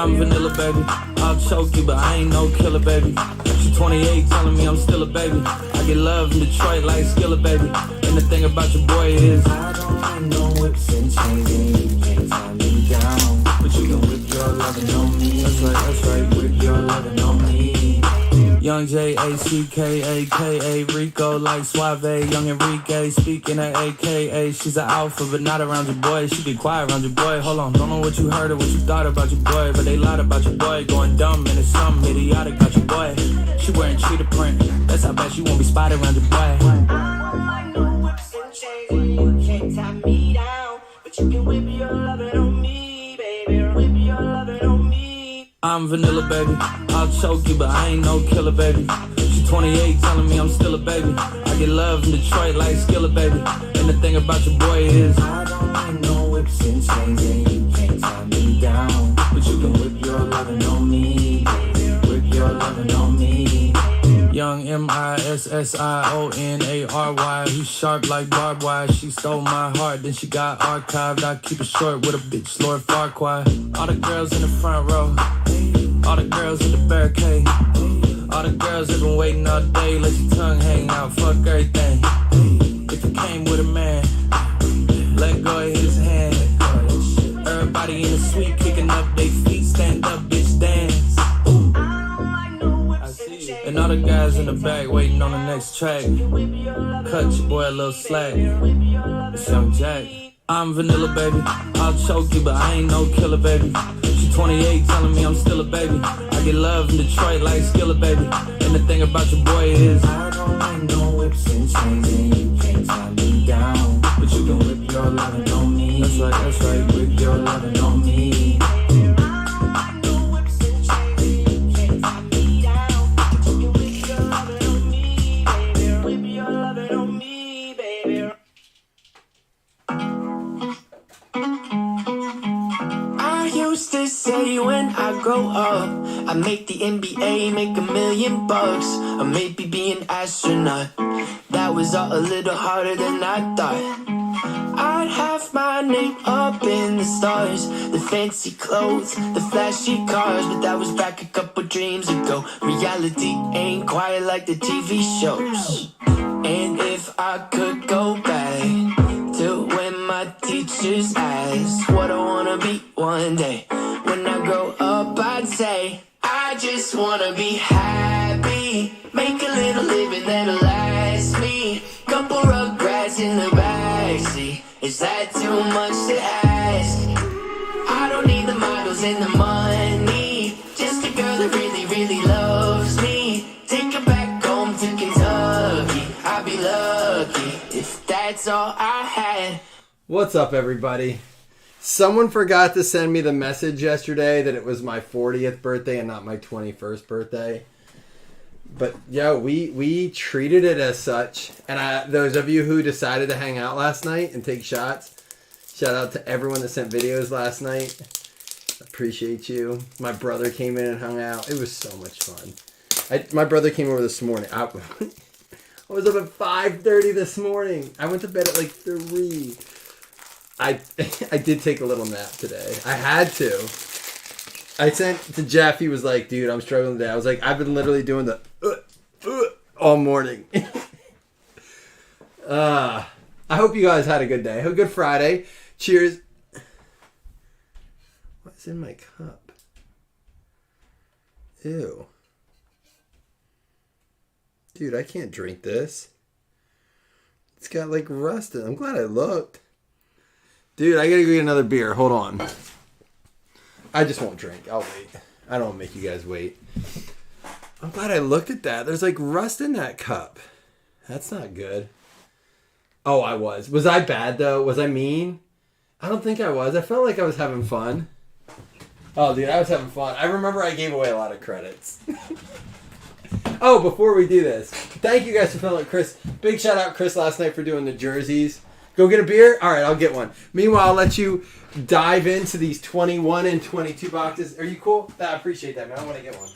I'm vanilla, baby. I'll choke you, but I ain't no killer, baby. She 28, telling me I'm still a baby. I get love in Detroit like Skilla, baby. And the thing about your boy is I don't want no whips and chains, and you can't tie me down. But you can whip your lovin' on me. That's right, whip your lovin' on me. Young J-A-C-K-A-K-A, Rico like Suave, young Enrique, speaking at AKA. She's an alpha, but not around your boy. She be quiet around your boy. Hold on, don't know what you heard or what you thought about your boy, but they lied about your boy. Going dumb and it's something idiotic about your boy. She wearing cheetah print, that's how bad she won't be spotted around your boy. I don't like no whips and chains, you can't tie me down, but you can whip your lovin' on me, baby, whip your lovin' on me. I'm vanilla, baby. I'll choke you, but I ain't no killer, baby. She 28, telling me I'm still a baby. I get love in Detroit like Skilla, baby. And the thing about your boy is I don't like no whips and chains, and you can't tie me down. But you can whip your lovin' on me, baby. Whip your lovin' on me. Young M-I-S-S-I-O-N-A-R-Y. He's sharp like barbed wire. She stole my heart, then she got archived. I keep it short with a bitch, Lord Farquhar. All the girls in the front row, all the girls in the barricade, all the girls that been waiting all day, let your tongue hang out, fuck everything. If you came with a man, let go of his hand. Everybody in the suite kicking up their feet, stand up, bitch, dance. I see you. And all the guys in the back waiting on the next track. Cut your boy a little slack. It's Young Jack. I'm vanilla, baby. I'll choke you, but I ain't no killer, baby. She 28, telling me I'm still a baby. I get love in Detroit like Skilla, baby. And the thing about your boy is I don't like no whips and chains, and you can't tie me down. But you can whip your lovin' on me. That's right, whip your lovin' on me. Say when I grow up, I make the NBA, make $1 million, or maybe be an astronaut. That was all a little harder than I thought. I'd have my name up in the stars, the fancy clothes, the flashy cars, but that was back a couple dreams ago. Reality ain't quite like the TV shows. And if I could go back to when my teachers asked what I wanna be one day, when I grow up, I'd say I just wanna be happy, make a little living that'll last me. Couple rugrats in the backseat, is that too much to ask? I don't need the models and the money, just a girl that really, really loves me. Take her back home to Kentucky, I'd be lucky if that's all I had. What's up, everybody? Someone forgot to send me the message yesterday that it was my 40th birthday and not my 21st birthday. But, yo, we treated it as such. And those of you who decided to hang out last night and take shots, shout out to everyone that sent videos last night. Appreciate you. My brother came in and hung out. It was so much fun. My brother came over this morning. I was up at 5:30 this morning. I went to bed at like 3. I did take a little nap today. I had to. I sent to Jeff. He was like, dude, I'm struggling today. I was like, I've been literally doing the all morning. I hope you guys had a good day. Have a good Friday. Cheers. What's in my cup? Ew. Dude, I can't drink this. It's got like rust in it. I'm glad I looked. Dude, I gotta go get another beer. Hold on. I just won't drink. I'll wait. I don't want to make you guys wait. I'm glad I looked at that. There's like rust in that cup. That's not good. Oh, I was. Was I bad though? Was I mean? I don't think I was. I felt like I was having fun. Oh, dude, I was having fun. I remember I gave away a lot of credits. Oh, before we do this, thank you guys for filling Chris. Big shout out Chris last night for doing the jerseys. Go get a beer? All right, I'll get one. Meanwhile, I'll let you dive into these 21 and 22 boxes. Are you cool? I appreciate that, man. I want to get one.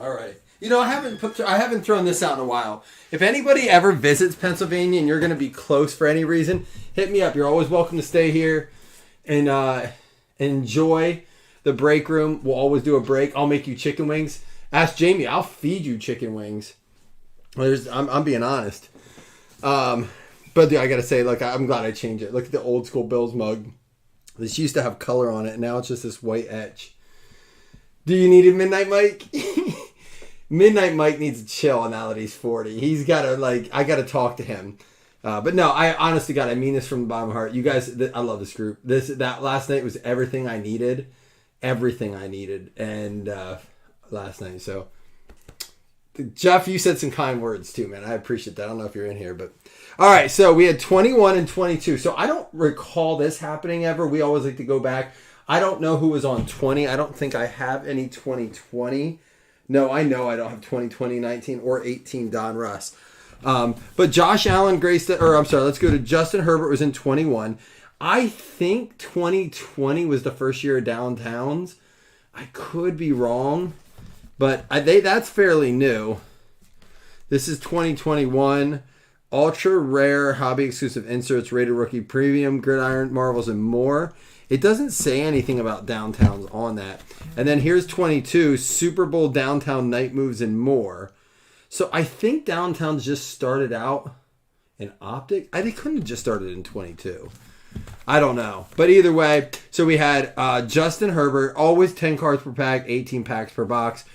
All right. You know, I haven't thrown this out in a while. If anybody ever visits Pennsylvania and you're going to be close for any reason, hit me up. You're always welcome to stay here and enjoy the break room. We'll always do a break. I'll make you chicken wings. Ask Jamie. I'll feed you chicken wings. I'm being honest. But dude, I got to say, look, I'm glad I changed it. Look at the old school Bills mug. This used to have color on it, and now it's just this white etch. Do you need a Midnight Mike? Midnight Mike needs to chill now that he's 40. He's got to, I got to talk to him. But no, I honestly, God, I mean this from the bottom of my heart. You guys, I love this group. That last night was everything I needed. And last night. So, Jeff, you said some kind words too, man. I appreciate that. I don't know if you're in here, but all right. So we had 21 and 22. So I don't recall this happening ever. We always like to go back. I don't know who was on 20. I don't think I have any 2020. No, I know I don't have 2020, 19, or 18 Donruss. But Josh Allen let's go to Justin Herbert was in 21. I think 2020 was the first year of downtowns. I could be wrong, but that's fairly new. This is 2021. Ultra rare hobby exclusive inserts, rated rookie premium, gridiron, marvels, and more. It doesn't say anything about downtowns on that. And then here's 22, Super Bowl downtown night moves and more. So I think downtowns just started out in optic. They couldn't have just started in 22. I don't know. But either way, so we had Justin Herbert, always 10 cards per pack, 18 packs per box.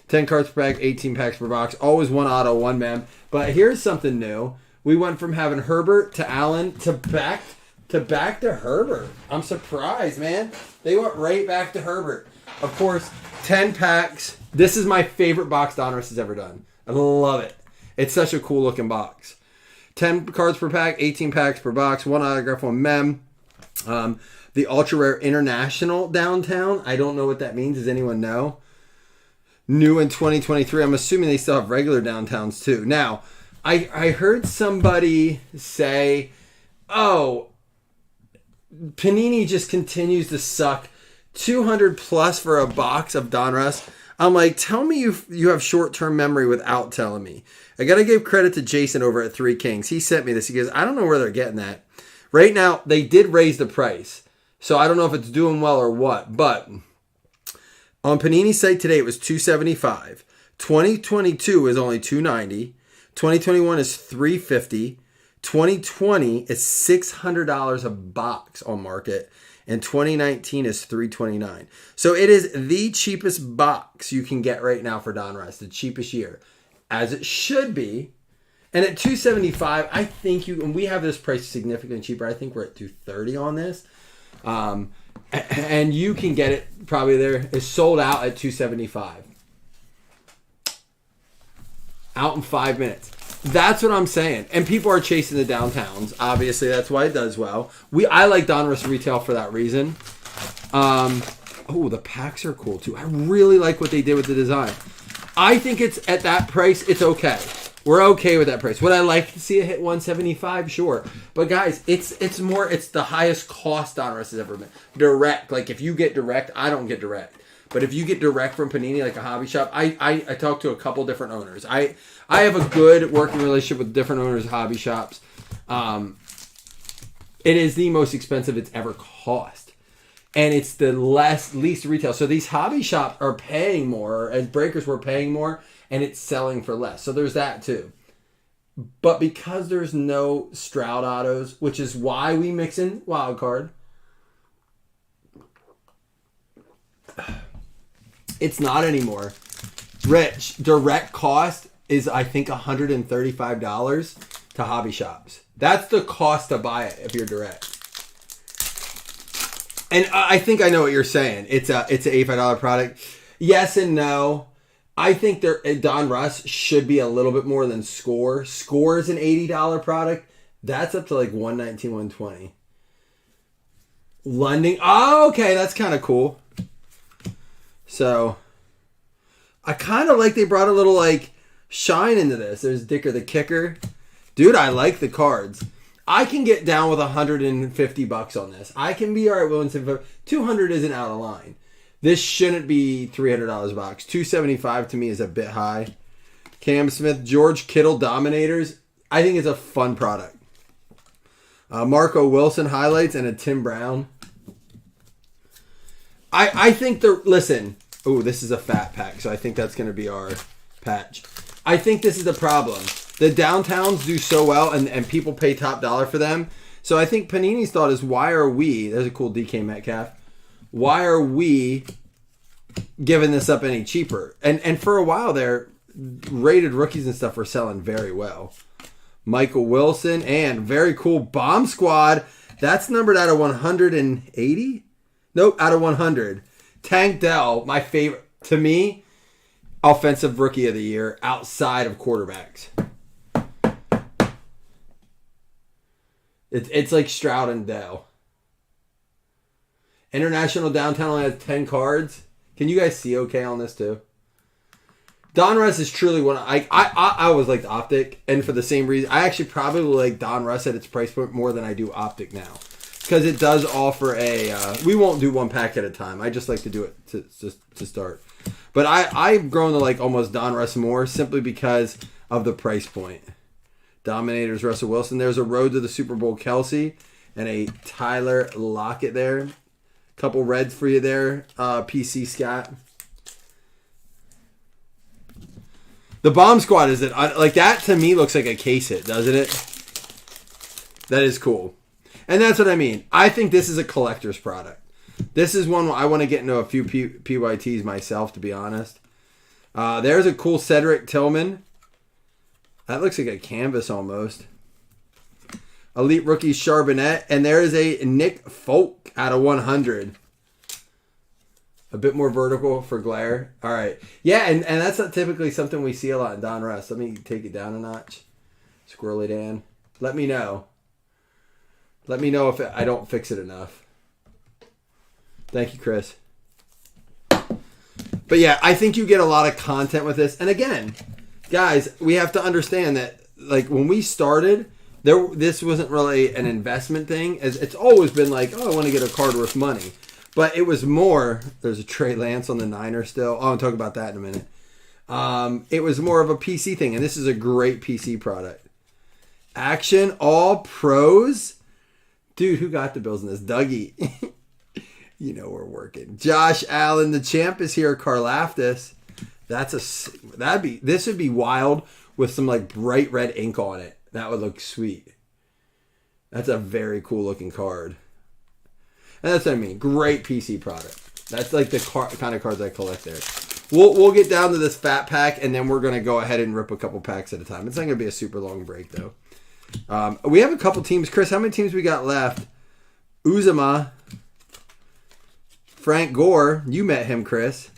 10 cards per pack, 18 packs per box. Always one auto, one mem. But here's something new. We went from having Herbert to Allen to back to Herbert. I'm surprised, man. They went right back to Herbert. Of course, 10 packs. This is my favorite box Donruss has ever done. I love it. It's such a cool looking box. 10 cards per pack, 18 packs per box, one autograph, one mem. The ultra rare international downtown. I don't know what that means. Does anyone know? New in 2023. I'm assuming they still have regular downtowns too. Now, I heard somebody say, oh, Panini just continues to suck 200 plus for a box of Donruss. I'm like, tell me you have short-term memory without telling me. I got to give credit to Jason over at Three Kings. He sent me this. He goes, I don't know where they're getting that. Right now, they did raise the price. So I don't know if it's doing well or what. But on Panini's site today, it was $275. 2022 is only $290. 2021 is $350. 2020 is $600 a box on market, and 2019 is $329. So it is the cheapest box you can get right now for Donruss, the cheapest year, as it should be. And at $275, I think and we have this price significantly cheaper. I think we're at $230 on this, and you can get it probably there. It's sold out at $275, out in 5 minutes. That's what I'm saying. And people are chasing the downtowns. Obviously, that's why it does well. I like Donruss retail for that reason. The packs are cool too. I really like what they did with the design. I think it's at that price, it's okay. We're okay with that price. Would I like to see it hit $175? Sure. But guys, it's the highest cost Donruss has ever been. Direct. Like if you get direct, I don't get direct. But if you get direct from Panini, like a hobby shop, I talked to a couple different owners. I have a good working relationship with different owners of hobby shops. It is the most expensive it's ever cost. And it's the least retail. So these hobby shops are paying more, as breakers were paying more, and it's selling for less. So there's that too. But because there's no Stroud autos, which is why we mix in wild card, it's not anymore. Rich, direct cost is, I think, $135 to hobby shops. That's the cost to buy it if you're direct. And I think I know what you're saying. It's an $85 product. Yes and no. I think Donruss should be a little bit more than Score. Score is an $80 product. That's up to like $119, $120. London. Oh, okay. That's kind of cool. So I kind of like they brought a little like shine into this. There's Dicker the Kicker. Dude, I like the cards. I can get down with $150 on this. I can be all right with $175. $200 isn't out of line. This shouldn't be $300 a box. $275 to me is a bit high. Cam Smith, George Kittle Dominators. I think it's a fun product. Marco Wilson highlights and a Tim Brown. I think listen. Oh, this is a fat pack, so I think that's going to be our patch. I think this is the problem. The downtowns do so well, and people pay top dollar for them. So I think Panini's thought is, why are we... There's a cool DK Metcalf. Why are we giving this up any cheaper? And for a while there, rated rookies and stuff were selling very well. Michael Wilson and very cool Bomb Squad. That's numbered out of 180? Nope, out of 100. Tank Dell, my favorite. To me, offensive rookie of the year outside of quarterbacks. It's like Stroud and Dell. International Downtown only has 10 cards. Can you guys see okay on this too? Donruss is truly one. I always liked Optic, and for the same reason, I actually probably like Donruss at its price point more than I do Optic now, because it does offer a. We won't do one pack at a time. I just like to do it to start. But I've grown to like almost Donruss more simply because of the price point. Dominators Russell Wilson. There's a Road to the Super Bowl Kelsey and a Tyler Lockett there. Couple reds for you there, PC Scott. The Bomb Squad is it like that to me looks like a case hit, doesn't it? That is cool, and that's what I mean. I think this is a collector's product. This is one I want to get into a few PYTs myself, to be honest. There's a cool Cedric Tillman. That looks like a canvas almost. Elite Rookie Charbonnet. And there is a Nick Folk out of 100. A bit more vertical for glare. All right. Yeah, and that's not typically something we see a lot in Donruss. Let me take it down a notch. Squirrely Dan. Let me know. Let me know if I don't fix it enough. Thank you, Chris. But yeah, I think you get a lot of content with this. And again, guys, we have to understand that like when we started, this wasn't really an investment thing. As it's always been like, oh, I want to get a card worth money. But it was more, there's a Trey Lance on the Niners still. Oh, I'll talk about that in a minute. It was more of a PC thing, and this is a great PC product. Action, all pros. Dude, who got the Bills in this? Dougie. You know we're working. Josh Allen, the champ, is here. Karlaftis. This would be wild with some like bright red ink on it. That would look sweet. That's a very cool looking card. And that's what I mean. Great PC product. That's like the kind of cards I collect there. We'll get down to this fat pack, and then we're going to go ahead and rip a couple packs at a time. It's not going to be a super long break, though. We have a couple teams. Chris, how many teams we got left? Uzama. Frank Gore. You met him, Chris.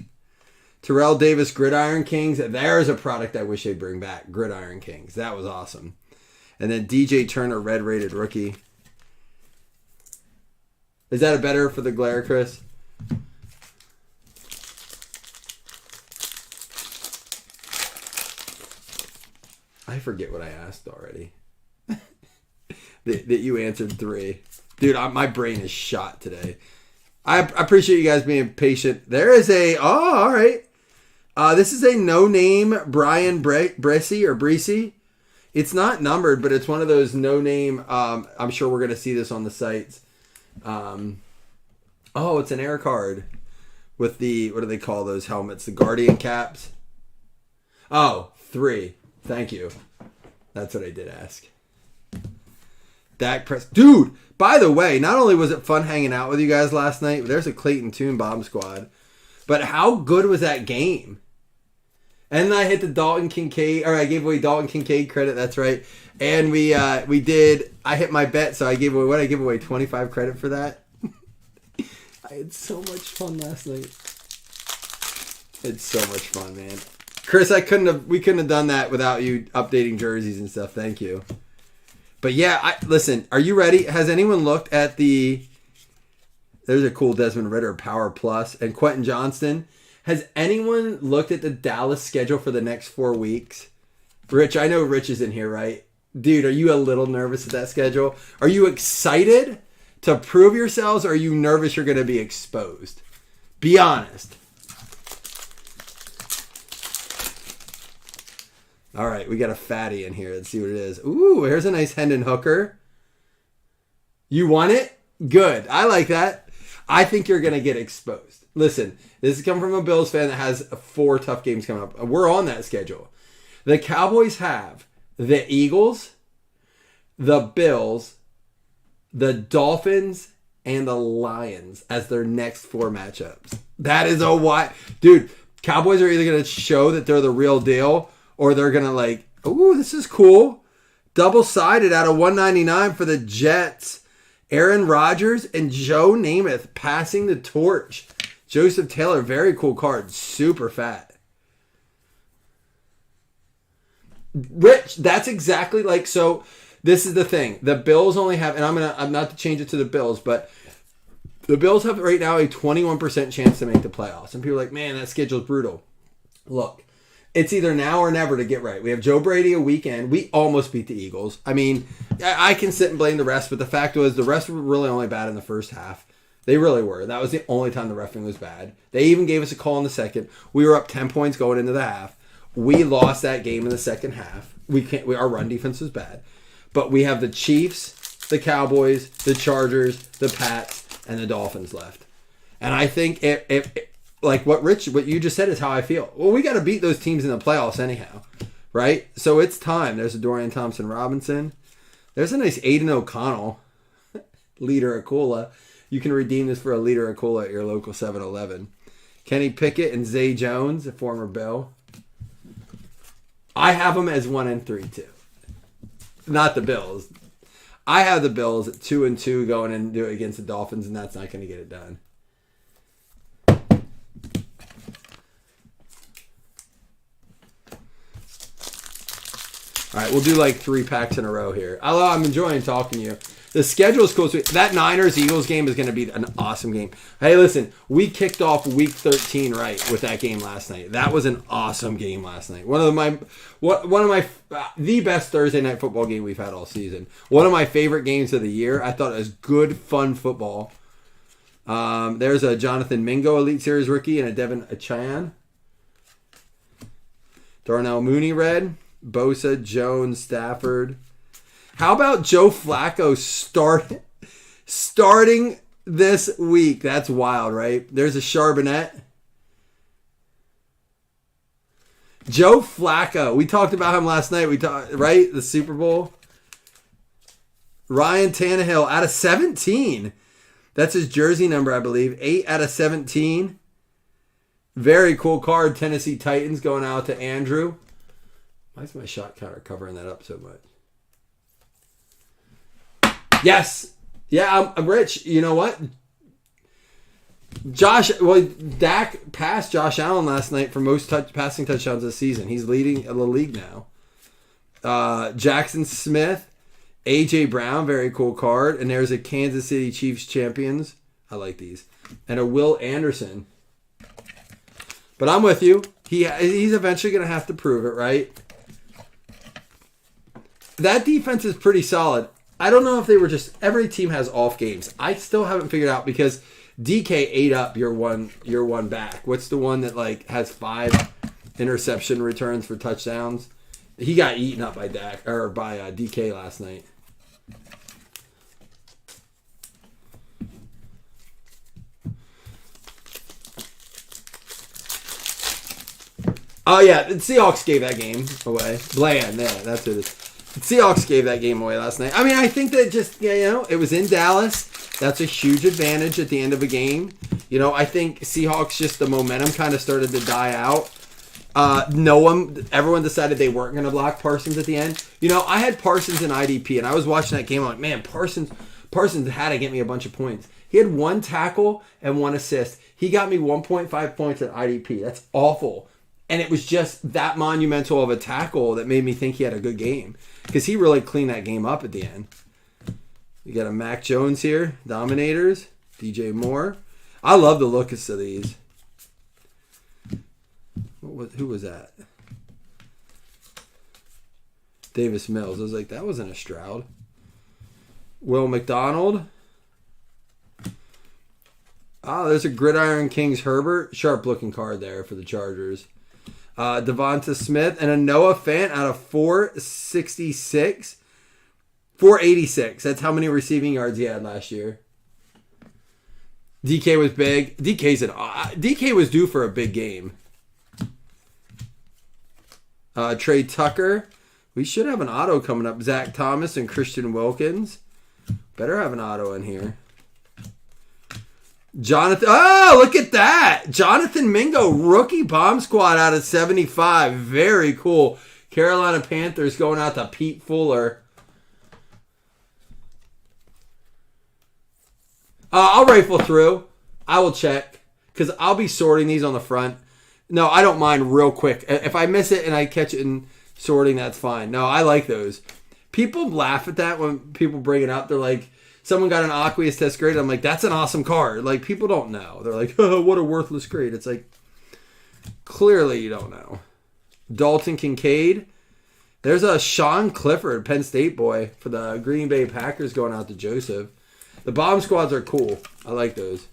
Terrell Davis, Gridiron Kings. There's a product I wish they'd bring back. Gridiron Kings. That was awesome. And then DJ Turner, red rated rookie. Is that a better for the glare, Chris? I forget what I asked already. that you answered 3. Dude, my brain is shot today. I appreciate you guys being patient. There is all right. This is a no-name Brian Bresci or Breesy. It's not numbered, but it's one of those no-name. I'm sure we're going to see this on the sites. It's an air card with the, what do they call those helmets? The Guardian caps. 3. Thank you. That's what I did ask. Dak Press. Dude, by the way, not only was it fun hanging out with you guys last night, but there's a Clayton Tune Bomb Squad. But how good was that game? And I hit the Dalton Kincaid, or I gave away Dalton Kincaid credit, that's right. And I hit my bet, so I gave away 25 credit for that. I had so much fun last night. It's so much fun, man. Chris, we couldn't have done that without you updating jerseys and stuff. Thank you. But yeah, listen, are you ready? Has anyone looked at there's a cool Desmond Ridder Power Plus and Quentin Johnston. Has anyone looked at the Dallas schedule for the next 4 weeks? Rich, I know Rich is in here, right? Dude, are you a little nervous at that schedule? Are you excited to prove yourselves, or are you nervous you're going to be exposed? Be honest. All right, we got a fatty in here. Let's see what it is. Ooh, here's a nice Hendon Hooker. You want it? Good. I like that. I think you're going to get exposed. Listen, this is coming from a Bills fan that has 4 tough games coming up. We're on that schedule. The Cowboys have the Eagles, the Bills, the Dolphins, and the Lions as their next 4 matchups. That is a wide... Dude, Cowboys are either going to show that they're the real deal or they're going to like, ooh, this is cool. Double-sided out of 199 for the Jets. Aaron Rodgers and Joe Namath passing the torch. Joseph Taylor, very cool card. Super fat. Rich, that's exactly like, so this is the thing. The Bills only have, and I'm not to change it to the Bills, but the Bills have right now a 21% chance to make the playoffs. And people are like, man, that schedule's brutal. Look, it's either now or never to get right. We have Joe Brady a weekend. We almost beat the Eagles. I mean, I can sit and blame the rest, but the fact was the rest were really only bad in the first half. They really were. That was the only time the reffing was bad. They even gave us a call in the second. We were up 10 points going into the half. We lost that game in the second half. Our run defense was bad. But we have the Chiefs, the Cowboys, the Chargers, the Pats, and the Dolphins left. And I think if like what you just said is how I feel. Well, we got to beat those teams in the playoffs anyhow, right? So it's time. There's a Dorian Thompson-Robinson. There's a nice Aiden O'Connell, liter of cola. You can redeem this for a liter of cola at your local 7-Eleven. Kenny Pickett and Zay Jones, a former Bill. I have them as 1-3 too. Not the Bills. I have the Bills at 2-2 going and do it against the Dolphins, and that's not going to get it done. All right, we'll do like 3 packs in a row here. I'm enjoying talking to you. The schedule is cool. That Niners-Eagles game is going to be an awesome game. Hey, listen, we kicked off Week 13 right with that game last night. That was an awesome game last night. One of the best Thursday night football game we've had all season. One of my favorite games of the year. I thought it was good, fun football. There's a Jonathan Mingo Elite Series rookie and a Devin Achane. Darnell Mooney red. Bosa, Jones, Stafford. How about Joe Flacco starting this week? That's wild, right? There's a Charbonnet. Joe Flacco. We talked about him last night. Right? The Super Bowl. Ryan Tannehill out of 17. That's his jersey number, I believe. 8 out of 17. Very cool card. Tennessee Titans going out to Andrew. Why is my shot counter covering that up so much? Yes. Yeah, I'm rich. You know what? Dak passed Josh Allen last night for most passing touchdowns this season. He's leading the league now. Jackson Smith, A.J. Brown, very cool card. And there's a Kansas City Chiefs champions. I like these. And a Will Anderson. But I'm with you. He's eventually going to have to prove it, right? That defense is pretty solid. I don't know if they were just... Every team has off games. I still haven't figured out because DK ate up your one back. What's the one that has 5 interception returns for touchdowns? He got eaten up by DK last night. Oh yeah, the Seahawks gave that game away. Bland, yeah, that's who it is. The Seahawks gave that game away last night. I mean, I think that just, it was in Dallas. That's a huge advantage at the end of a game. I think Seahawks, just the momentum kind of started to die out. Everyone decided they weren't going to block Parsons at the end. I had Parsons in IDP, and I was watching that game. I'm like, man, Parsons had to get me a bunch of points. He had 1 tackle and 1 assist. He got me 1.5 points at IDP. That's awful. And it was just that monumental of a tackle that made me think he had a good game. Because he really cleaned that game up at the end. You got a Mac Jones here. Dominators. DJ Moore. I love the looks of these. Who was that? Davis Mills. I was like, that wasn't a Stroud. Will McDonald. Oh, there's a Gridiron Kings Herbert. Sharp looking card there for the Chargers. Devonta Smith and a Noah Fant out of 466. 486. That's how many receiving yards he had last year. DK was big. DK was due for a big game. Trey Tucker. We should have an auto coming up. Zach Thomas and Christian Wilkins. Better have an auto in here. Jonathan. Oh, look at that. Jonathan Mingo, rookie bomb squad out of 75. Very cool. Carolina Panthers going out to Pete Fuller. I'll rifle through. I will check because I'll be sorting these on the front. No, I don't mind real quick. If I miss it and I catch it in sorting, that's fine. No, I like those. People laugh at that when people bring it up. They're like, someone got an Aqueous Test grade. I'm like, that's an awesome card. Like, people don't know. They're like, oh, what a worthless grade. It's like, clearly you don't know. Dalton Kincaid. There's a Sean Clifford, Penn State boy, for the Green Bay Packers going out to Joseph. The bomb squads are cool. I like those.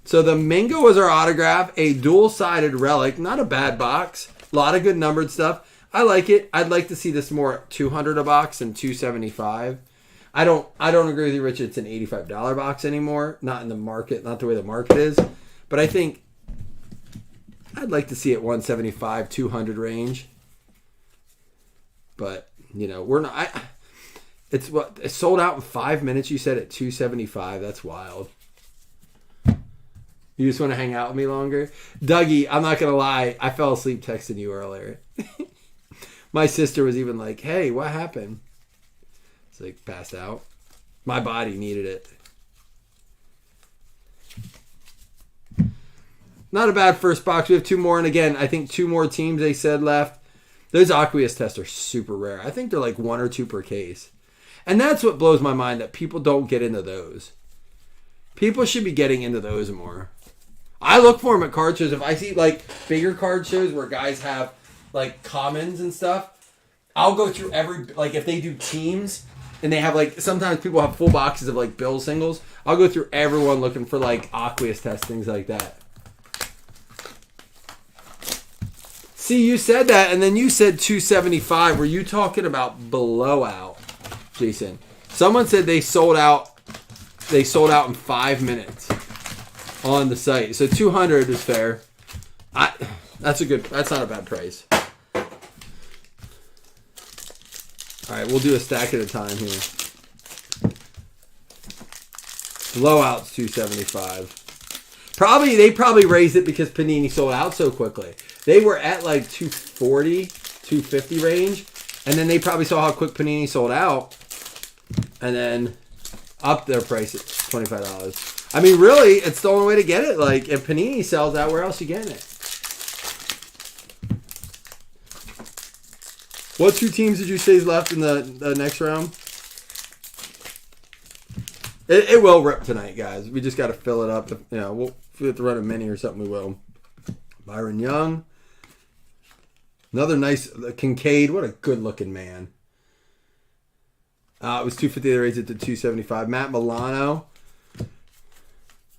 So the Mingo was our autograph, a dual-sided relic. Not a bad box. A lot of good numbered stuff. I like it. I'd like to see this more at $200 a box than $275. I don't agree with you, Richard. It's an $85 box anymore. Not in the market, not the way the market is. But I think I'd like to see it $175, $200 range. But we're not. It's sold out in 5 minutes. You said at $275. That's wild. You just want to hang out with me longer? Dougie, I'm not going to lie. I fell asleep texting you earlier. My sister was even like, hey, what happened? It's like, passed out. My body needed it. Not a bad first box. We have 2 more. And again, I think 2 more teams they said left. Those Aqueous Tests are super rare. I think they're like 1 or 2 per case. And that's what blows my mind, that people don't get into those. People should be getting into those more. I look for them at card shows. If I see like bigger card shows where guys have like commons and stuff, I'll go through like if they do teams and they have like, sometimes people have full boxes of like bill singles, I'll go through everyone looking for like Aqueous Test, things like that. See, you said that and then you said 275. Were you talking about blowout, Jason? Someone said they sold out in 5 minutes on the site. So 200 is fair. That's not a bad price. All right, we'll do a stack at a time here. Blowout's 275. They probably raised it because Panini sold out so quickly. They were at like 240, 250 range, and then they probably saw how quick Panini sold out, and then up their price at $25. I mean, really, it's the only way to get it. Like, if Panini sells out, where else are you getting it? What 2 teams did you say is left in the next round? It will rip tonight, guys. We just got to fill it up. If we have to run a mini or something, we will. Byron Young. Another nice Kincaid. What a good-looking man. It was 250. They raised it to 275. Matt Milano.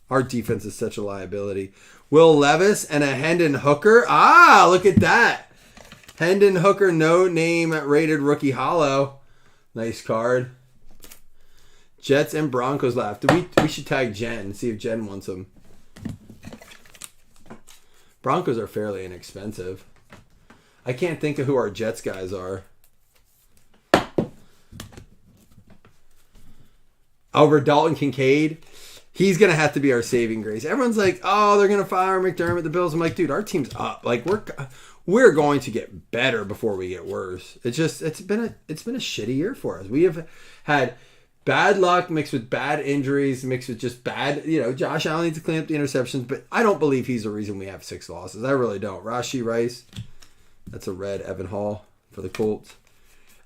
Our defense is such a liability. Will Levis and a Hendon Hooker. Look at that. Hendon Hooker, no name rated rookie hollow. Nice card. Jets and Broncos left. We should tag Jen, see if Jen wants them. Broncos are fairly inexpensive. I can't think of who our Jets guys are. Over Dalton Kincaid. He's going to have to be our saving grace. Everyone's like, oh, they're going to fire McDermott, the Bills. I'm like, dude, our team's up. Like, we're going to get better before we get worse. It's been a shitty year for us. We have had bad luck mixed with bad injuries, mixed with just bad, Josh Allen needs to clean up the interceptions, but I don't believe he's the reason we have 6 losses. I really don't. Rashee Rice, that's a red. Evan Hall for the Colts.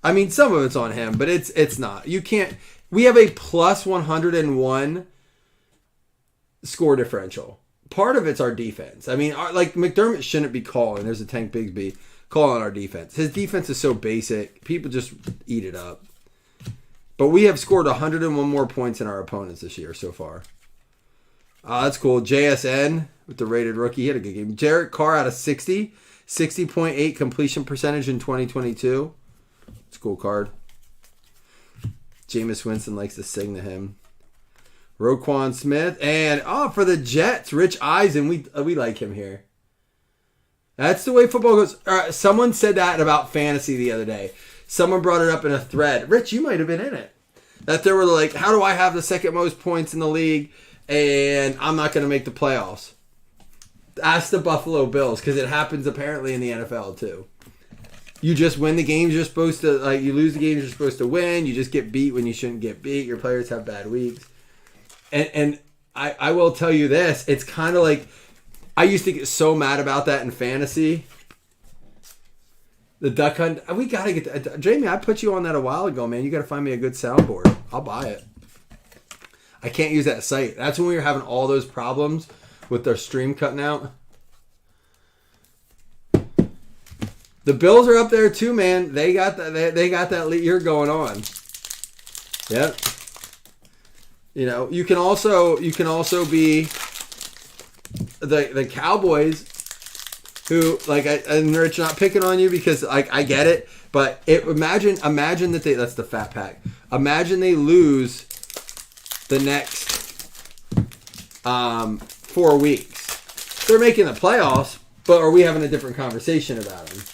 I mean, some of it's on him, but it's not. You can't. We have a plus 101 score differential. Part of it's our defense. I mean, McDermott shouldn't be calling. There's a Tank Bigsby calling our defense. His defense is so basic. People just eat it up. But we have scored 101 more points than our opponents this year so far. That's cool. JSN with the rated rookie. He had a good game. Jarrett Carr out of 60. 60.8 completion percentage in 2022. It's a cool card. Jameis Winston likes to sing to him. Roquan Smith. And, for the Jets, Rich Eisen. We like him here. That's the way football goes. Someone said that about fantasy the other day. Someone brought it up in a thread. Rich, you might have been in it. That they were like, how do I have the second most points in the league and I'm not going to make the playoffs? Ask the Buffalo Bills, because it happens apparently in the NFL too. You just win the games you're supposed to, you lose the games you're supposed to win. You just get beat when you shouldn't get beat. Your players have bad weeks. And I will tell you this. It's kind of like, I used to get so mad about that in fantasy. The duck hunt. We got to get that. Jamie, I put you on that a while ago, man. You got to find me a good soundboard. I'll buy it. I can't use that site. That's when we were having all those problems with their stream cutting out. The Bills are up there too, man. They got that. They got that year going on. Yep. You know, you can also be the Cowboys, who, and Rich, not picking on you because I get it, but imagine that that's the fat pack. Imagine they lose the next 4 weeks. They're making the playoffs, but are we having a different conversation about them?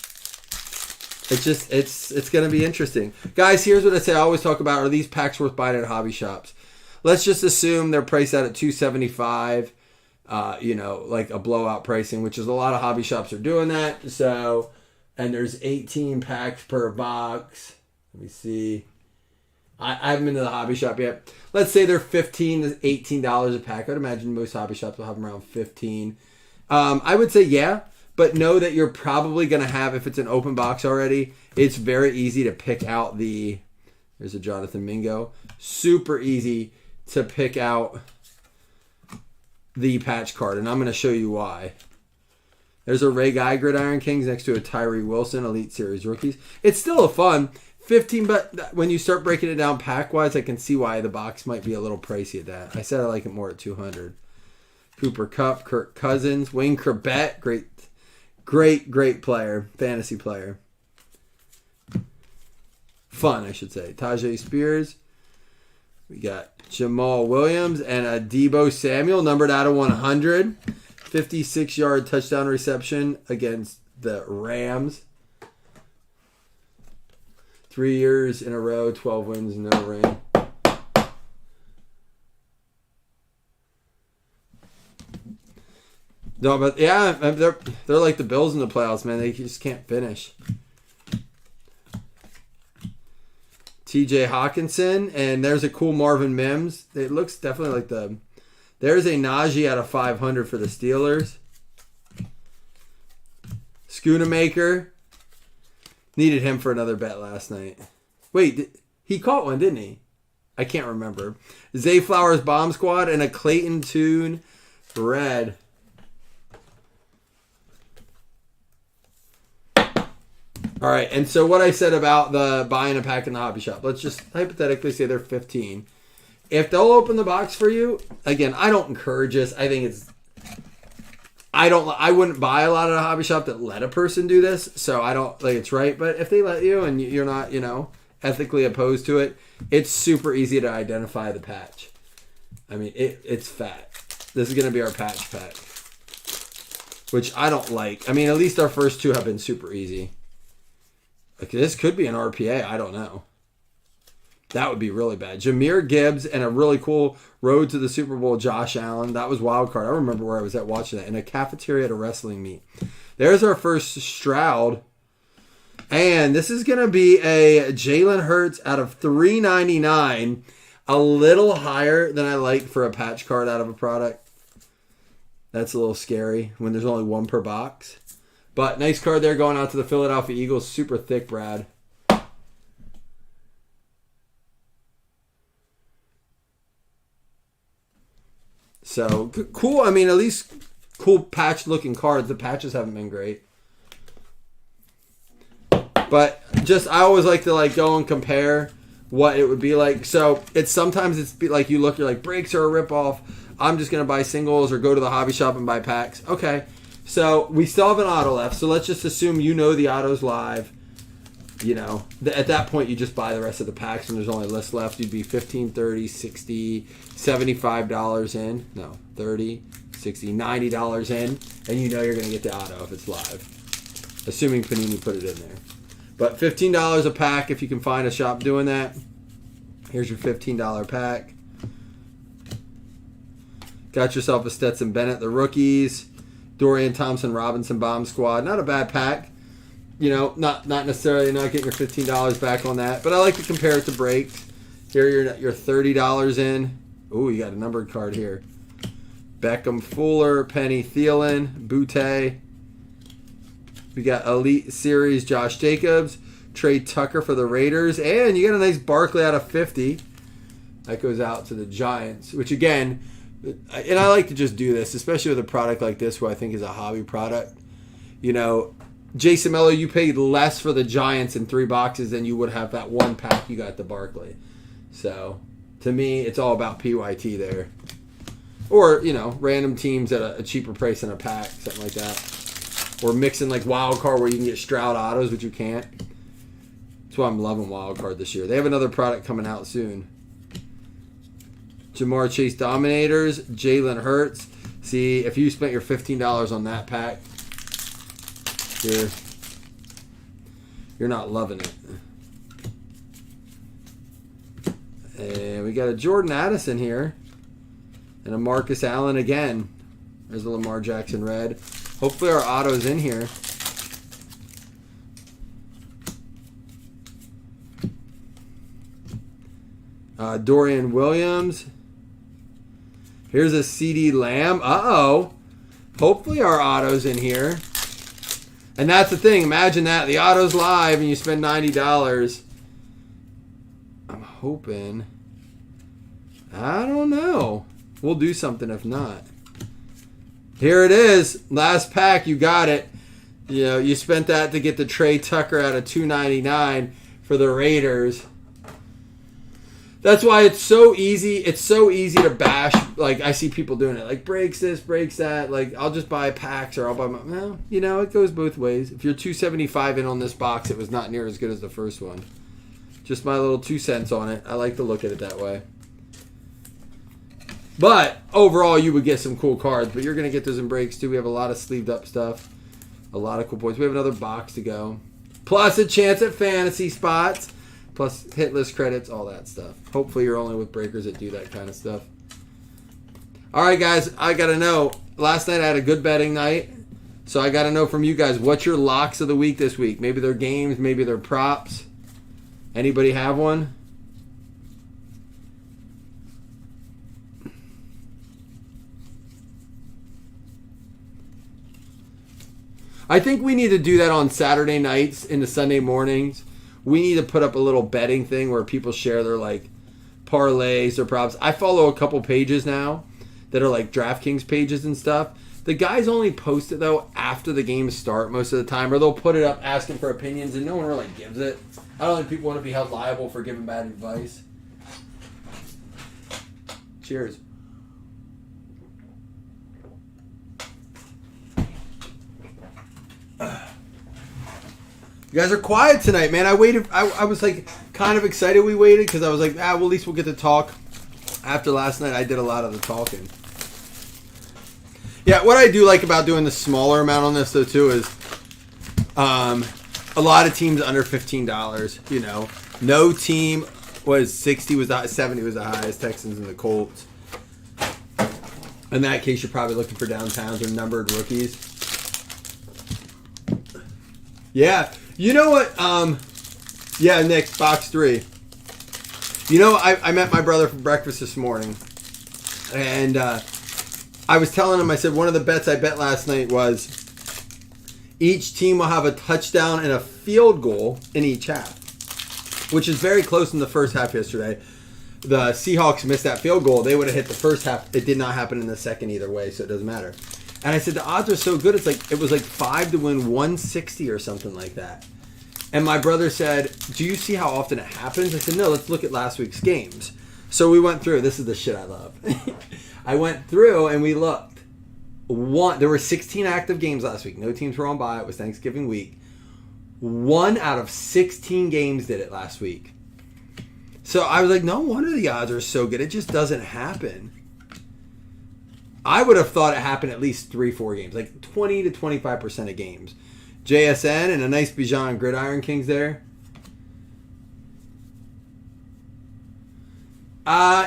It's going to be interesting. Guys, here's what I say. I always talk about, are these packs worth buying at hobby shops? Let's just assume they're priced out at $275. Like a blowout pricing, which is a lot of hobby shops are doing that. So, and there's 18 packs per box. Let me see. I haven't been to the hobby shop yet. Let's say they're $15 to $18 a pack. I'd imagine most hobby shops will have them around 15. I would say yeah, but know that you're probably going to have, if it's an open box already, it's very easy to pick out there's a Jonathan Mingo. Super easy to pick out the patch card, and I'm going to show you why. There's a Ray Guy Gridiron Kings next to a Tyree Wilson Elite Series rookies. It's still a fun 15, but when you start breaking it down pack wise, I can see why the box might be a little pricey at that. I said I like it more at 200. Cooper Kupp, Kirk Cousins, Wayne Corbett, great player, fantasy player. Fun, I should say. Tajay Spears. We got Jamal Williams and a Deebo Samuel, numbered out of 100. 56-yard touchdown reception against the Rams. 3 years in a row, 12 wins, no rain. No, but yeah, they're like the Bills in the playoffs, man. They just can't finish. TJ Hawkinson, and there's a cool Marvin Mims. It looks definitely like there's a Najee out of 500 for the Steelers. Schoonamaker. Needed him for another bet last night. Wait, he caught one, didn't he? I can't remember. Zay Flowers Bomb Squad and a Clayton Tune red. All right, and so what I said about the buying a pack in the hobby shop, let's just hypothetically say they're 15. If they'll open the box for you, again, I don't encourage this. I think I wouldn't buy a lot at a hobby shop that let a person do this, so I don't think it's right. But if they let you and you're not, ethically opposed to it, it's super easy to identify the patch. I mean, it's fat. This is going to be our patch pack, which I don't like. I mean, at least our first two have been super easy. Like, this could be an RPA. I don't know. That would be really bad. Jahmyr Gibbs and a really cool Road to the Super Bowl Josh Allen. That was wild card. I remember where I was at watching that in a cafeteria at a wrestling meet. There's our first Stroud. And this is going to be a Jalen Hurts out of $3.99. A little higher than I like for a patch card out of a product. That's a little scary when there's only one per box. But nice card there going out to the Philadelphia Eagles. Super thick, Brad. So, cool. I mean, at least cool patch-looking cards. The patches haven't been great. But I always like to go and compare what it would be like. So, sometimes it's like you're like, breaks are a ripoff. I'm just going to buy singles or go to the hobby shop and buy packs. Okay, so we still have an auto left. So let's just assume you know the auto's live. You know, at that point, you just buy the rest of the packs and there's only a list left. You'd be $15, $30, $60, $75 in. No, $30, $60, $90 in. And you know you're going to get the auto if it's live. Assuming Panini put it in there. But $15 a pack if you can find a shop doing that. Here's your $15 pack. Got yourself a Stetson Bennett, the rookies. Dorian Thompson Robinson Bomb Squad. Not a bad pack. You know, not necessarily not getting your $15 back on that. But I like to compare it to breaks. Here you're $30 in. Ooh, you got a numbered card here. Beckham, Fuller, Penny, Thielen, Butte. We got Elite Series, Josh Jacobs, Trey Tucker for the Raiders, and you got a nice Barkley out of 50. That goes out to the Giants, which again, and I like to just do this, especially with a product like this, who I think is a hobby product. You know, Jason Mello, you paid less for the Giants in 3 boxes than you would have that one pack you got the Barkley. So, to me, it's all about PYT there. Or, you know, random teams at a cheaper price in a pack, something like that. Or mixing like Wild Card where you can get Stroud autos, which you can't. That's why I'm loving Wild Card this year. They have another product coming out soon. Jamar Chase Dominators, Jalen Hurts. See, if you spent your $15 on that pack, you're not loving it. And we got a Jordan Addison here. And a Marcus Allen again. There's a Lamar Jackson red. Hopefully our auto's in here. Dorian Williams. Here's a CD Lamb. Uh-oh. Hopefully our auto's in here. And that's the thing. Imagine that. The auto's live and you spend $90. I'm hoping. I don't know. We'll do something if not. Here it is. Last pack. You got it. You know, you spent that to get the Trey Tucker out of $2.99 for the Raiders. That's why it's so easy. It's so easy to bash. Like, I see people doing it. Like, breaks this, breaks that. Like, I'll just buy packs or I'll buy my... Well, you know, it goes both ways. If you're $2.75 in on this box, it was not near as good as the first one. Just my little 2 cents on it. I like to look at it that way. But, overall, you would get some cool cards. But you're going to get those in breaks, too. We have a lot of sleeved up stuff. A lot of cool points. We have another box to go. Plus a chance at fantasy spots. Plus hit list credits, all that stuff. Hopefully you're only with breakers that do that kind of stuff. All right, guys, I got to know. Last night I had a good betting night. So I got to know from you guys, what's your locks of the week this week? Maybe they're games, maybe they're props. Anybody have one? I think we need to do that on Saturday nights into Sunday mornings. We need to put up a little betting thing where people share their like parlays or props. I follow a couple pages now that are like DraftKings pages and stuff. The guys only post it though after the games start most of the time, or they'll put it up asking for opinions and no one really gives it. I don't think people want to be held liable for giving bad advice. Cheers. You guys are quiet tonight, man. I waited. I was like kind of excited we waited because I was like, well, at least we'll get to talk. After last night, I did a lot of the talking. Yeah, what I do like about doing the smaller amount on this, though, too, is a lot of teams under $15. You know, no team was 60 was the 70 was the highest. Texans and the Colts. In that case, you're probably looking for downtowns or numbered rookies. Yeah. You know what? Yeah, Nick, box 3. You know, I met my brother for breakfast this morning. And I was telling him, I said, one of the bets I bet last night was each team will have a touchdown and a field goal in each half, which is very close in the first half yesterday. The Seahawks missed that field goal. They would have hit the first half. It did not happen in the second either way, so it doesn't matter. And I said, the odds are so good. It's like, it was like 5 to win 160 or something like that. And my brother said, do you see how often it happens? I said, no, let's look at last week's games. So we went through. This is the shit I love. I went through and we looked. There were 16 active games last week. No teams were on bye. It was Thanksgiving week. 1 out of 16 games did it last week. So I was like, no wonder the odds are so good. It just doesn't happen. I would have thought it happened at least 3-4 games, like 20 to 25% of games. JSN and a nice Bijan Gridiron Kings there.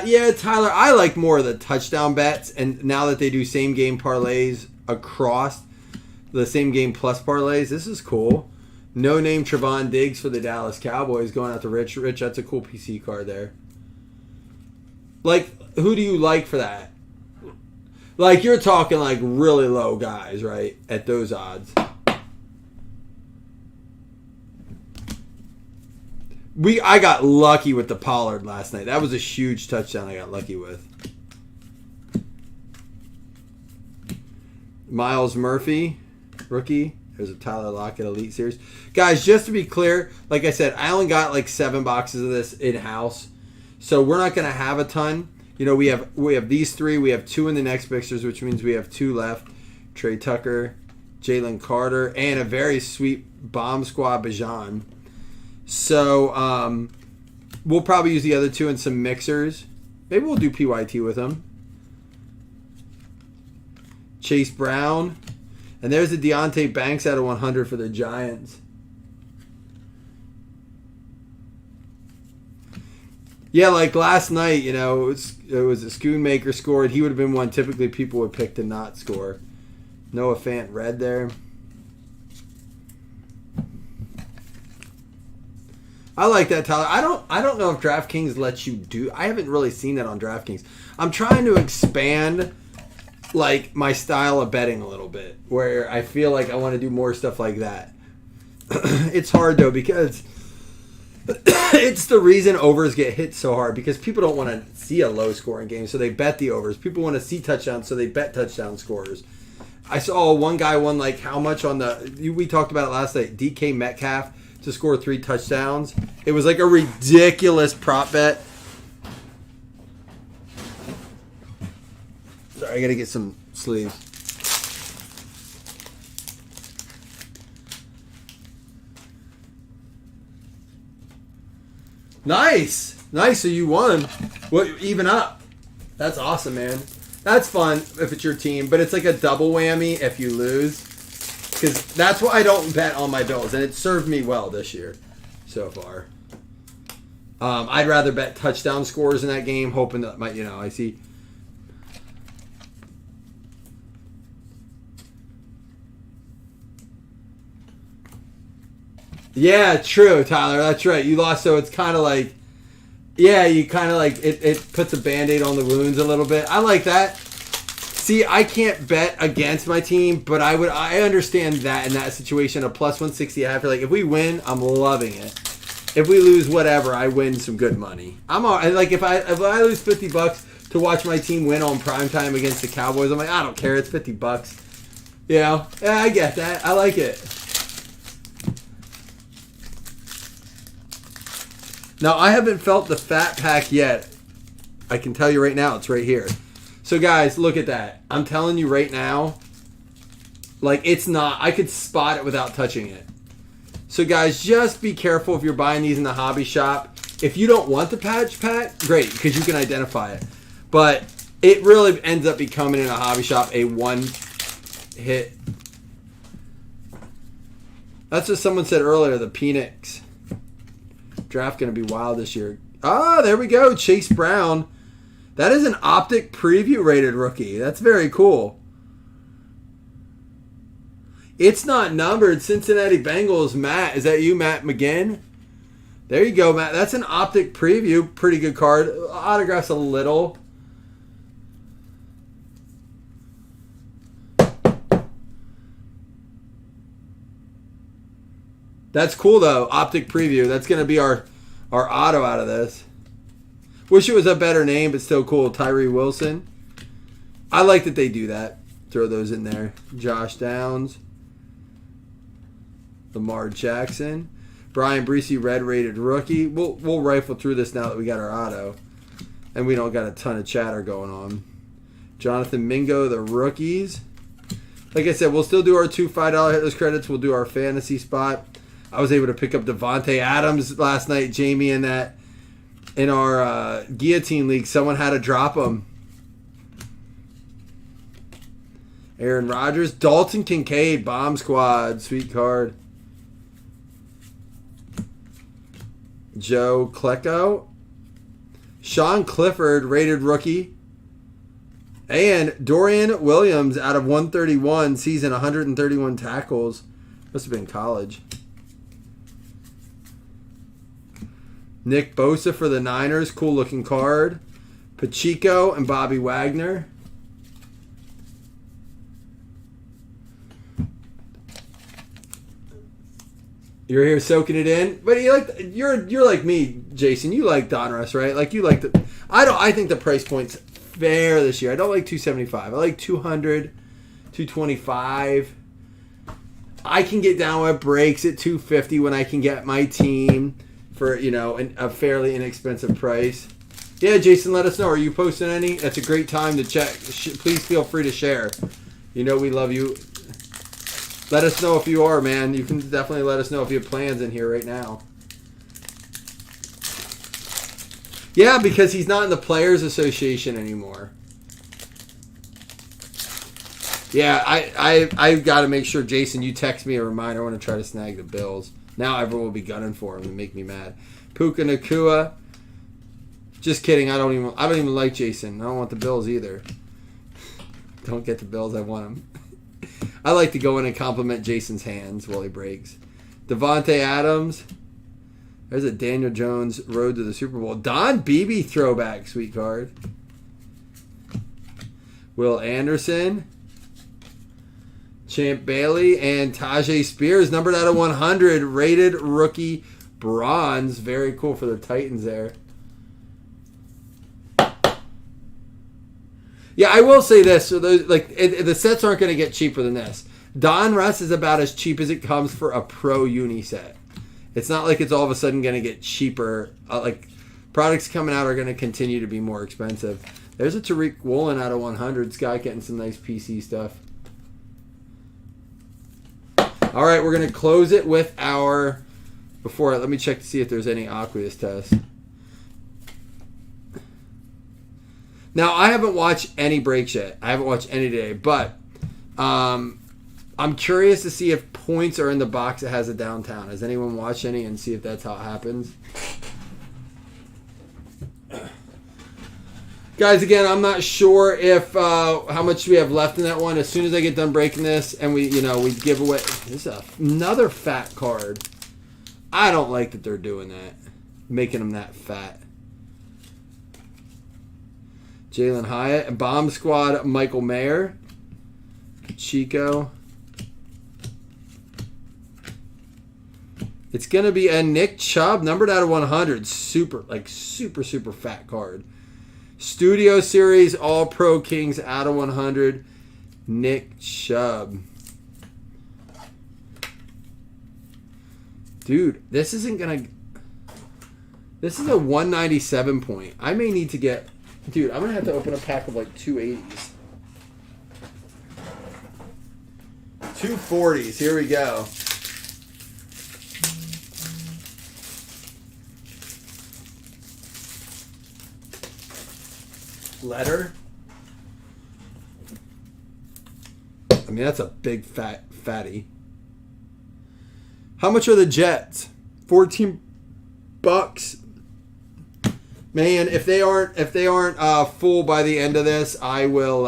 Yeah, Tyler, I like more of the touchdown bets, and now that they do same game parlays across the same game plus parlays, this is cool. No name Trevon Diggs for the Dallas Cowboys going out to Rich. Rich, that's a cool PC card there. Like, who do you like for that? Like, you're talking like really low guys, right? At those odds. I got lucky with the Pollard last night. That was a huge touchdown I got lucky with. Miles Murphy, rookie. There's a Tyler Lockett Elite Series. Guys, just to be clear, like I said, I only got like 7 boxes of this in-house. So we're not going to have a ton. You know, we have these 3. We have 2 in the next mixers, which means we have 2 left. Trey Tucker, Jalen Carter, and a very sweet Bomb Squad Bijan. So we'll probably use the other 2 in some mixers. Maybe we'll do PYT with them. Chase Brown. And there's a Deontay Banks out of 100 for the Giants. Yeah, like last night, you know, it was a Schoonmaker scored. He would have been one typically people would pick to not score. Noah Fant red there. I like that, Tyler. I don't know if DraftKings lets you do. I haven't really seen that on DraftKings. I'm trying to expand like my style of betting a little bit, where I feel like I want to do more stuff like that. It's hard though because it's the reason overs get hit so hard, because people don't want to see a low scoring game, so they bet the overs. People want to see touchdowns, so they bet touchdown scores. I saw one guy won like how much on we talked about it last night, DK Metcalf to score 3 touchdowns. It was like a ridiculous prop bet. Sorry, I gotta get some sleeves. Nice! Nice, so you won. Well, even up. That's awesome, man. That's fun if it's your team, but it's like a double whammy if you lose. Because that's why I don't bet on my Bills, and it served me well this year so far. I'd rather bet touchdown scores in that game, hoping that I see. Yeah, true, Tyler. That's right. You lost, so it's kind of like, yeah, you kind of like it puts a Band-Aid on the wounds a little bit. I like that. See, I can't bet against my team, but I understand that in that situation, a plus 160 I feel like if we win, I'm loving it. If we lose, whatever, I win some good money. I'm all like if I lose $50 to watch my team win on primetime against the Cowboys, I'm like, I don't care, it's $50. You know? Yeah, I get that. I like it. Now, I haven't felt the fat pack yet. I can tell you right now, it's right here. So, guys, look at that. I'm telling you right now, like, it's not. I could spot it without touching it. So, guys, just be careful if you're buying these in the hobby shop. If you don't want the patch pack, great, because you can identify it. But it really ends up becoming in a hobby shop a one-hit. That's what someone said earlier, the Penix draft going to be wild this year. Ah, there we go. Chase Brown. That is an optic preview rated rookie. That's very cool. It's not numbered. Cincinnati Bengals. Matt. Is that you, Matt McGinn? There you go, Matt. That's an optic preview. Pretty good card. Autographs a little. That's cool, though. Optic preview. That's going to be our auto out of this. Wish it was a better name, but still cool. Tyree Wilson. I like that they do that. Throw those in there. Josh Downs. Lamar Jackson. Brian Breesy, red-rated rookie. We'll rifle through this now that we got our auto. And we don't got a ton of chatter going on. Jonathan Mingo, the rookies. Like I said, we'll still do our 2 $5 hitless credits. We'll do our fantasy spot. I was able to pick up Devontae Adams last night, Jamie, in our guillotine league. Someone had to drop him. Aaron Rodgers, Dalton Kincaid, Bomb Squad, sweet card. Joe Klecko, Sean Clifford, rated rookie, and Dorian Williams out of 131, season 131 tackles. Must have been college. Nick Bosa for the Niners, cool looking card. Pacheco and Bobby Wagner. You're here soaking it in, but you're like me, Jason. You like Donruss, right? Like you like the. I think the price point's fair this year. I don't like 275. I like 200, 225. I can get down with breaks at 250 when I can get my team for a fairly inexpensive price. Yeah, Jason, let us know. Are you posting any? That's a great time to check. Please feel free to share. We love you. Let us know if you are, man. You can definitely let us know if you have plans in here right now. Yeah, because he's not in the Players Association anymore. Yeah, I got to make sure, Jason, you text me a reminder. I want to try to snag the Bills. Now everyone will be gunning for him and make me mad. Puka Nakua. Just kidding. I don't even like Jason. I don't want the Bills either. Don't get the Bills. I want them. I like to go in and compliment Jason's hands while he breaks. Devontae Adams. There's a Daniel Jones road to the Super Bowl. Don Beebe throwback, sweet card. Will Anderson. Champ Bailey and Tajay Spears, numbered out of 100, rated rookie bronze. Very cool for the Titans there. Yeah, I will say this. So the sets aren't going to get cheaper than this. Donruss is about as cheap as it comes for a pro uni set. It's not like it's all of a sudden going to get cheaper. Products coming out are going to continue to be more expensive. There's a Tariq Woolen out of 100. Sky getting some nice PC stuff. All right, we're going to close it with our... let me check to see if there's any Aqueous tests. Now, I haven't watched any breaks yet. I haven't watched any today, but I'm curious to see if points are in the box that has a downtown. Has anyone watched any and see if that's how it happens? Guys, again, I'm not sure if how much we have left in that one. As soon as I get done breaking this and we give away... This is another fat card. I don't like that they're doing that. Making them that fat. Jalen Hyatt. Bomb Squad, Michael Mayer. Chico. It's going to be a Nick Chubb, numbered out of 100. Super fat card. Studio Series, All Pro Kings, out of 100. Nick Chubb. Dude, this isn't going to... This is a 197 point. I may need to get... Dude, I'm going to have to open a pack of 280s. 240s. Here we go. Letter. I mean, that's a big fatty. How much are the Jets? $14. Man, if they aren't full by the end of this, I will.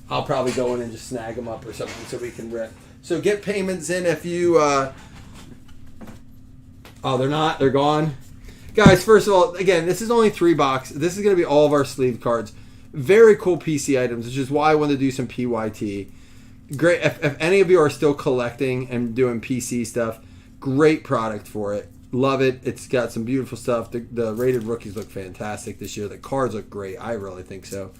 I'll probably go in and just snag them up or something so we can rip. So get payments in if you. Oh, they're not. They're gone. Guys, first of all, again, this is only 3 boxes. This is going to be all of our sleeve cards. Very cool PC items, which is why I wanted to do some PYT. Great. If any of you are still collecting and doing PC stuff, great product for it. Love it. It's got some beautiful stuff. The rated rookies look fantastic this year. The cards look great. I really think so.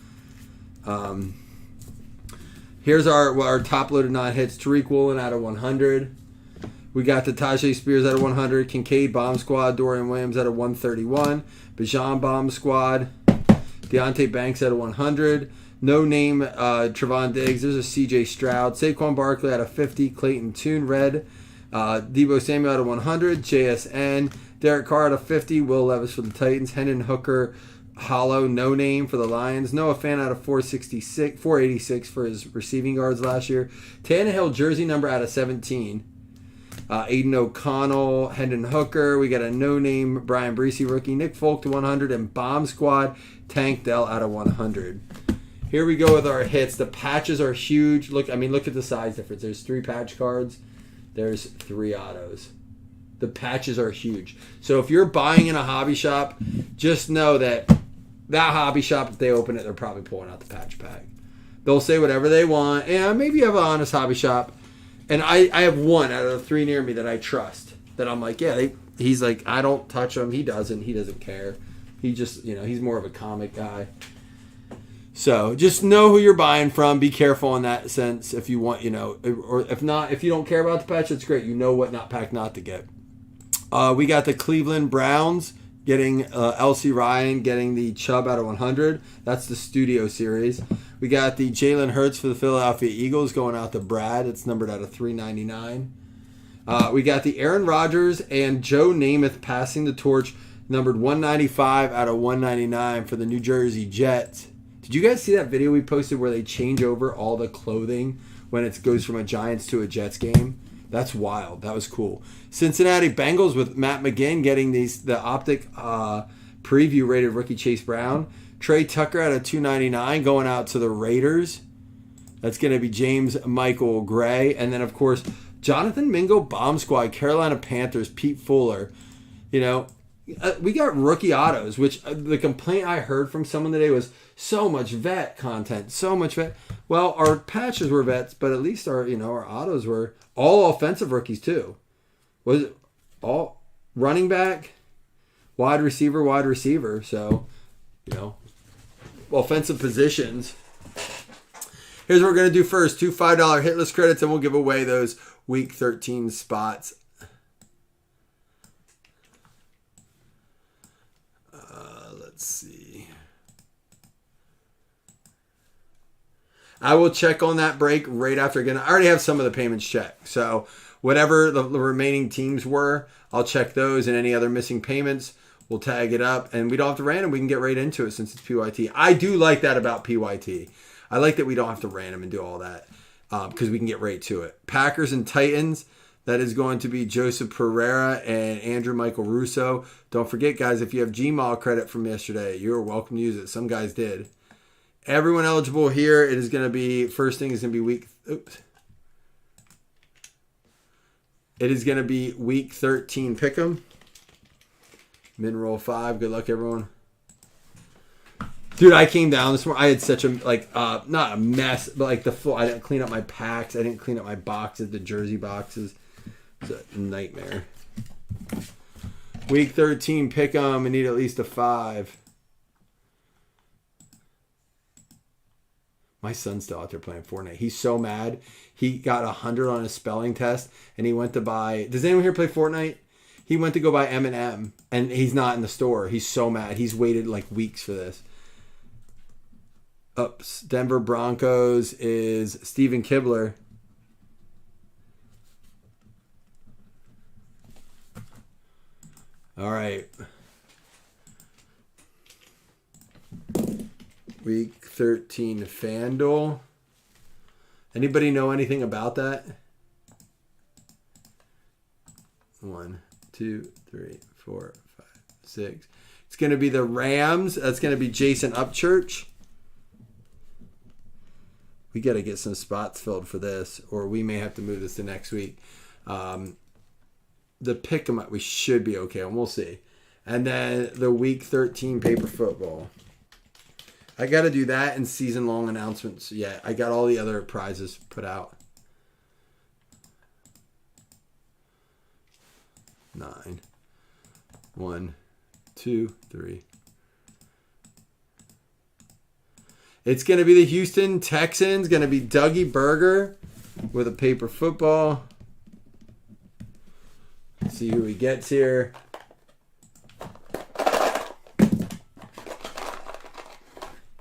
Here's our top-loaded non-hits. Tariq Woolen out of 100. We got the Tajay Spears out of 100. Kincaid Bomb Squad. Dorian Williams out of 131. Bijan Bomb Squad. Deontay Banks out of 100. No name Trevon Diggs. There's a CJ Stroud. Saquon Barkley out of 50. Clayton Tune red. Debo Samuel out of 100. JSN. Derek Carr out of 50. Will Levis for the Titans. Hendon Hooker hollow, no name for the Lions. Noah Fant out of 486 for his receiving yards last year. Tannehill jersey number out of 17. Aiden O'Connell, Hendon Hooker. We got a no-name Brian Breesy rookie. Nick Folk to 100. And Bomb Squad, Tank Dell out of 100. Here we go with our hits. The patches are huge. Look at the size difference. There's 3 patch cards. There's 3 autos. The patches are huge. So if you're buying in a hobby shop, just know that hobby shop, if they open it, they're probably pulling out the patch pack. They'll say whatever they want. And maybe you have an honest hobby shop. And I have one out of the 3 near me that I trust. That I'm like, yeah, he's like, I don't touch him. He doesn't care. He just, he's more of a comic guy. So just know who you're buying from. Be careful in that sense if you want, or if not, if you don't care about the patch, it's great. You know what pack not to get. We got the Cleveland Browns getting L.C. Ryan getting the Chubb out of 100. That's the Studio Series. We got the Jalen Hurts for the Philadelphia Eagles going out to Brad. It's numbered out of 399. We got the Aaron Rodgers and Joe Namath passing the torch, numbered 195 out of 199 for the New Jersey Jets. Did you guys see that video we posted where they change over all the clothing when it goes from a Giants to a Jets game? That's wild. That was cool. Cincinnati Bengals with Matt McGinn getting the optic preview rated rookie Chase Brown. Trey Tucker out of 299 going out to the Raiders. That's going to be James Michael Gray. And then, of course, Jonathan Mingo Bomb Squad, Carolina Panthers, Pete Fuller. We got rookie autos, which the complaint I heard from someone today was so much vet content, so much vet. Well, our patches were vets, but at least our autos were all offensive rookies too. Was it all running back, wide receiver? So, offensive positions. Here's what we're going to do first. 2 $5 hitless credits, and we'll give away those Week 13 spots. Let's see. I will check on that break right after again. I already have some of the payments checked. So whatever the remaining teams were, I'll check those, and any other missing payments, we'll tag it up. And we don't have to random. We can get right into it since it's PYT. I do like that about PYT. I like that we don't have to random and do all that because we can get right to it. Packers and Titans. That is going to be Joseph Pereira and Andrew Michael Russo. Don't forget, guys, if you have Gmail credit from yesterday, you're welcome to use it. Some guys did. Everyone eligible here, it is going to be, first thing is going to be week 13 pick'em. Min roll 5. Good luck, everyone. Dude, I came down this morning. I had such a, not a mess, but I didn't clean up my packs. I didn't clean up my boxes, the jersey boxes. It's a nightmare. Week 13 pick'em. I need at least a 5. My son's still out there playing Fortnite. He's so mad. He got 100 on his spelling test, and he went to buy... Does anyone here play Fortnite? He went to go buy M&M, and he's not in the store. He's so mad. He's waited weeks for this. Oops. Denver Broncos is Steven Kibler. All right. Week 13 FanDuel. Anybody know anything about that? 1, 2, 3, 4, 5, 6. It's going to be the Rams. That's going to be Jason Upchurch. We got to get some spots filled for this, or we may have to move this to next week. The pick'em, we should be okay, and we'll see. And then the Week 13 paper football. I got to do that and season-long announcements. Yeah, I got all the other prizes put out. 9. 1, 2, 3. It's going to be the Houston Texans. Going to be Dougie Berger with a paper football. Let's see who he gets here.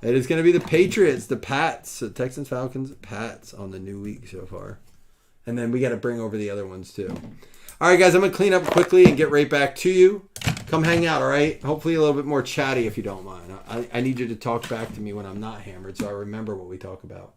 It is going to be the Patriots, the Pats, the Texans, Falcons, Pats on the new week so far. And then we got to bring over the other ones too. All right, guys, I'm going to clean up quickly and get right back to you. Come hang out, all right? Hopefully a little bit more chatty if you don't mind. I need you to talk back to me when I'm not hammered so I remember what we talk about.